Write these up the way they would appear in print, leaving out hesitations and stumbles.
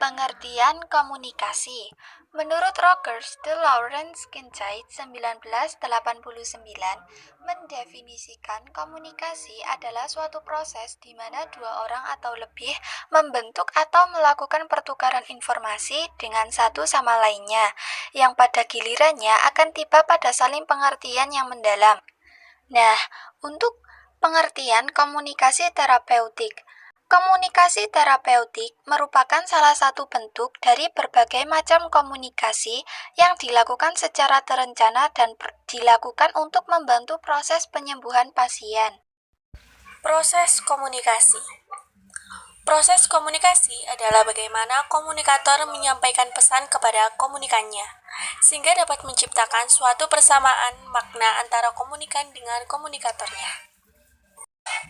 Pengertian komunikasi. Menurut Rogers de Lawrence Kincaid 1989, mendefinisikan komunikasi adalah suatu proses di mana dua orang atau lebih membentuk atau melakukan pertukaran informasi dengan satu sama lainnya, yang pada gilirannya akan tiba pada saling pengertian yang mendalam. Nah, untuk pengertian komunikasi terapeutik, komunikasi terapeutik merupakan salah satu bentuk dari berbagai macam komunikasi yang dilakukan secara terencana dan dilakukan untuk membantu proses penyembuhan pasien. Proses komunikasi. Proses komunikasi adalah bagaimana komunikator menyampaikan pesan kepada komunikannya, sehingga dapat menciptakan suatu persamaan makna antara komunikan dengan komunikatornya.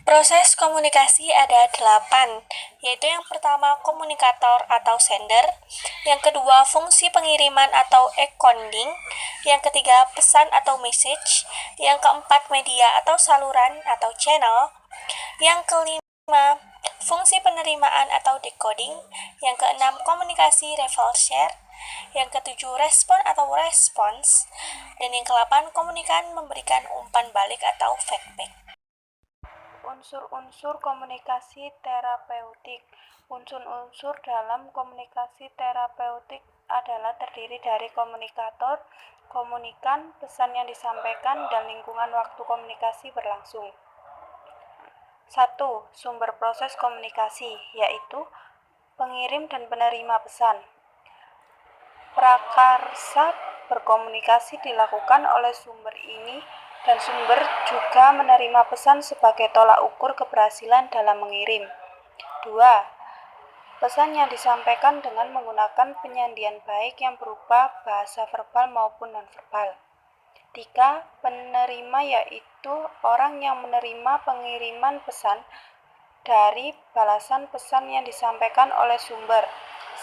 Proses komunikasi ada 8, yaitu yang pertama komunikator atau sender, yang kedua fungsi pengiriman atau encoding, yang ketiga pesan atau message, yang keempat media atau saluran atau channel, yang kelima fungsi penerimaan atau decoding, yang keenam komunikasi reverse share, yang ketujuh respon atau response, dan yang ke-8 komunikan memberikan umpan balik atau feedback. Unsur-unsur komunikasi terapeutik. Unsur-unsur dalam komunikasi terapeutik adalah terdiri dari komunikator, komunikan, pesan yang disampaikan, dan lingkungan waktu komunikasi berlangsung. 1. Sumber proses komunikasi, yaitu pengirim dan penerima pesan. Prakarsa berkomunikasi dilakukan oleh sumber ini dan sumber juga menerima pesan sebagai tolak ukur keberhasilan dalam mengirim. 2. Pesan yang disampaikan dengan menggunakan penyandian baik yang berupa bahasa verbal maupun nonverbal. 3. Penerima yaitu orang yang menerima pengiriman pesan dari balasan pesan yang disampaikan oleh sumber,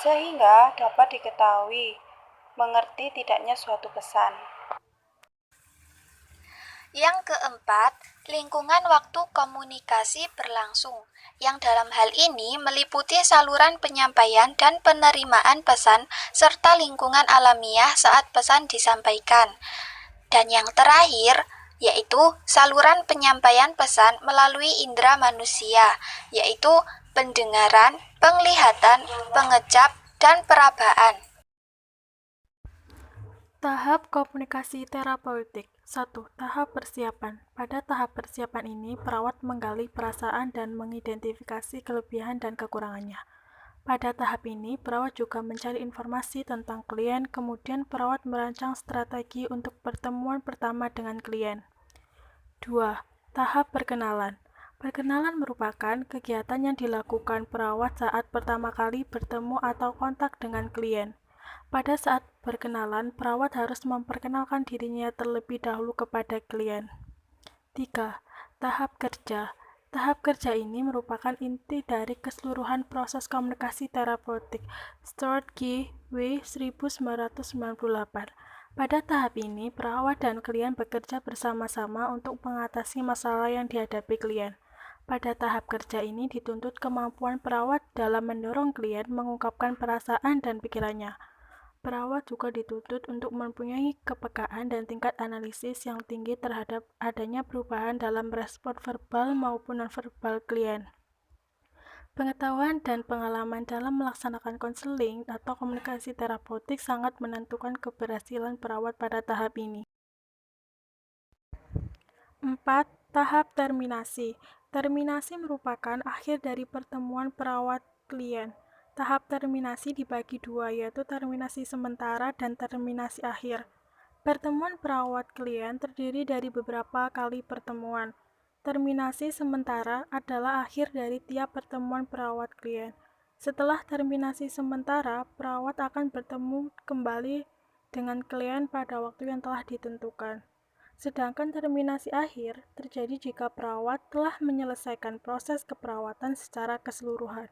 sehingga dapat diketahui mengerti tidaknya suatu pesan. Yang keempat, lingkungan waktu komunikasi berlangsung, yang dalam hal ini meliputi saluran penyampaian dan penerimaan pesan serta lingkungan alamiah saat pesan disampaikan. Dan yang terakhir, yaitu saluran penyampaian pesan melalui indera manusia, yaitu pendengaran, penglihatan, pengecap, dan perabaan. Tahap komunikasi terapeutik. 1. Tahap persiapan. Pada tahap persiapan ini, perawat menggali perasaan dan mengidentifikasi kelebihan dan kekurangannya. Pada tahap ini, perawat juga mencari informasi tentang klien, kemudian perawat merancang strategi untuk pertemuan pertama dengan klien. 2. Tahap perkenalan. Perkenalan merupakan kegiatan yang dilakukan perawat saat pertama kali bertemu atau kontak dengan klien. Pada saat perkenalan, perawat harus memperkenalkan dirinya terlebih dahulu kepada klien. 3. Tahap kerja. Tahap kerja ini merupakan inti dari keseluruhan proses komunikasi terapeutik. Stuart G. W. 1998. Pada tahap ini, perawat dan klien bekerja bersama-sama untuk mengatasi masalah yang dihadapi klien. Pada tahap kerja ini dituntut kemampuan perawat dalam mendorong klien mengungkapkan perasaan dan pikirannya. Perawat juga dituntut untuk mempunyai kepekaan dan tingkat analisis yang tinggi terhadap adanya perubahan dalam respon verbal maupun nonverbal klien. Pengetahuan dan pengalaman dalam melaksanakan konseling atau komunikasi terapeutik sangat menentukan keberhasilan perawat pada tahap ini. 4. Tahap terminasi. Terminasi merupakan akhir dari pertemuan perawat-klien. Tahap terminasi dibagi dua, yaitu terminasi sementara dan terminasi akhir. Pertemuan perawat-klien terdiri dari beberapa kali pertemuan. Terminasi sementara adalah akhir dari tiap pertemuan perawat-klien. Setelah terminasi sementara, perawat akan bertemu kembali dengan klien pada waktu yang telah ditentukan. Sedangkan terminasi akhir terjadi jika perawat telah menyelesaikan proses keperawatan secara keseluruhan.